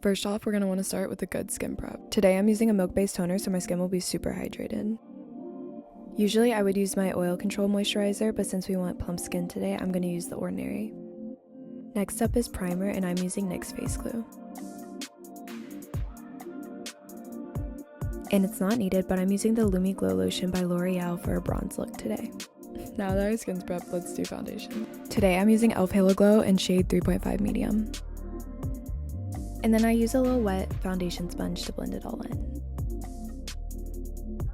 First off, we're going to want to start with a good skin prep. Today I'm using a milk-based toner so my skin will be super hydrated. Usually I would use my oil control moisturizer, but since we want plump skin today, I'm going to use The Ordinary. Next up is primer, and I'm using NYX Face Glue. And it's not needed, but I'm using the Lumi Glow Lotion by L'Oreal for a bronze look today. Now that our skin's prepped, let's do foundation. Today I'm using e.l.f. Halo Glow in shade 3.5 medium. And then I use a little wet foundation sponge to blend it all in.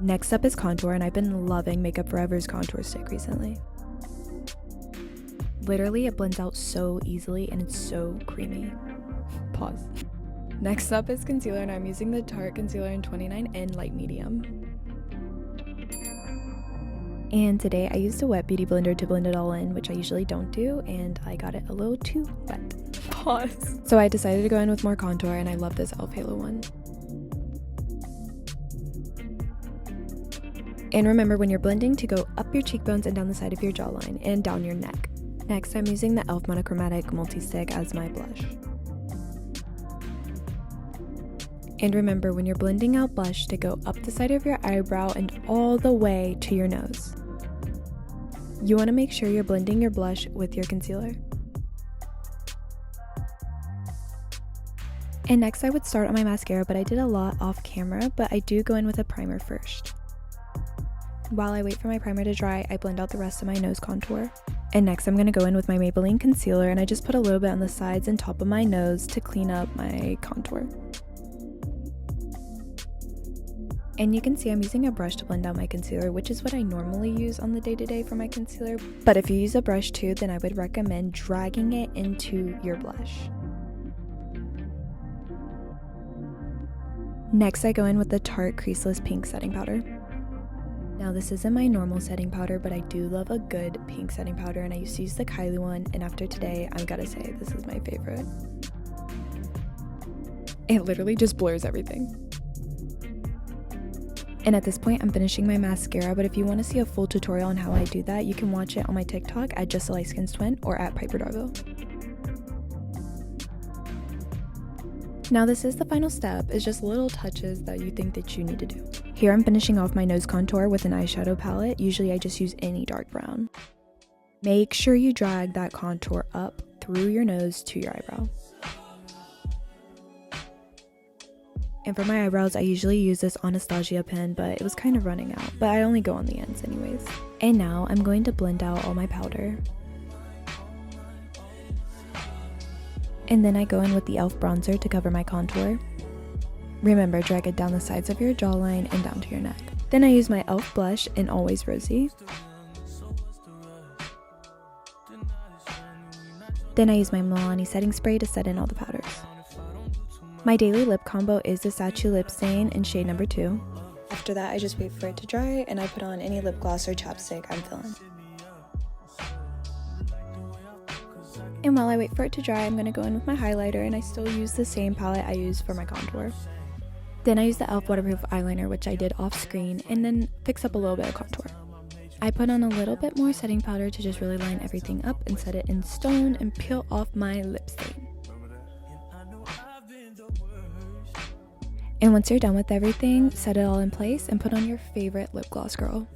Next up is contour, and I've been loving Makeup Forever's contour stick recently. Literally, it blends out so easily and it's so creamy. Pause. Next up is concealer, and I'm using the Tarte concealer in 29 in light medium. And today I used a wet beauty blender to blend it all in, which I usually don't do, and I got it a little too wet. Pause. So I decided to go in with more contour, and I love this e.l.f. Halo one. And remember when you're blending to go up your cheekbones and down the side of your jawline and down your neck. Next, I'm using the e.l.f. monochromatic multi-stick as my blush. And remember when you're blending out blush to go up the side of your eyebrow and all the way to your nose. You want to make sure you're blending your blush with your concealer. And next I would start on my mascara, but I did a lot off camera, but I do go in with a primer first. While I wait for my primer to dry, I blend out the rest of my nose contour. And next I'm going to go in with my Maybelline concealer, and I just put a little bit on the sides and top of my nose to clean up my contour. And you can see I'm using a brush to blend out my concealer, which is what I normally use on the day-to-day for my concealer. But if you use a brush too, then I would recommend dragging it into your blush. Next I go in with the Tarte Creaseless Pink Setting Powder. Now this isn't my normal setting powder, but I do love a good pink setting powder, and I used to use the Kylie one, and after today, I gotta say, this is my favorite. It literally just blurs everything. And at this point, I'm finishing my mascara, but if you want to see a full tutorial on how I do that, you can watch it on my TikTok at Just a Light Skinned Twin or at piperdarville. Now this is the final step, it's just little touches that you think that you need to do. Here I'm finishing off my nose contour with an eyeshadow palette. Usually I just use any dark brown. Make sure you drag that contour up through your nose to your eyebrow. And for my eyebrows, I usually use this Anastasia pen, but it was kind of running out. But I only go on the ends anyways. And now I'm going to blend out all my powder. And then I go in with the e.l.f. bronzer to cover my contour. Remember, drag it down the sides of your jawline and down to your neck. Then I use my e.l.f. blush in Always Rosy. Then I use my Milani setting spray to set in all the powders. My daily lip combo is the Sachu Lip Stain in shade number 2. After that, I just wait for it to dry, and I put on any lip gloss or chapstick I'm feeling. And while I wait for it to dry, I'm going to go in with my highlighter, and I still use the same palette I used for my contour. Then I use the e.l.f. waterproof eyeliner, which I did off screen, and then fix up a little bit of contour. I put on a little bit more setting powder to just really line everything up and set it in stone and peel off my lip stain. And once you're done with everything, set it all in place and put on your favorite lip gloss, girl.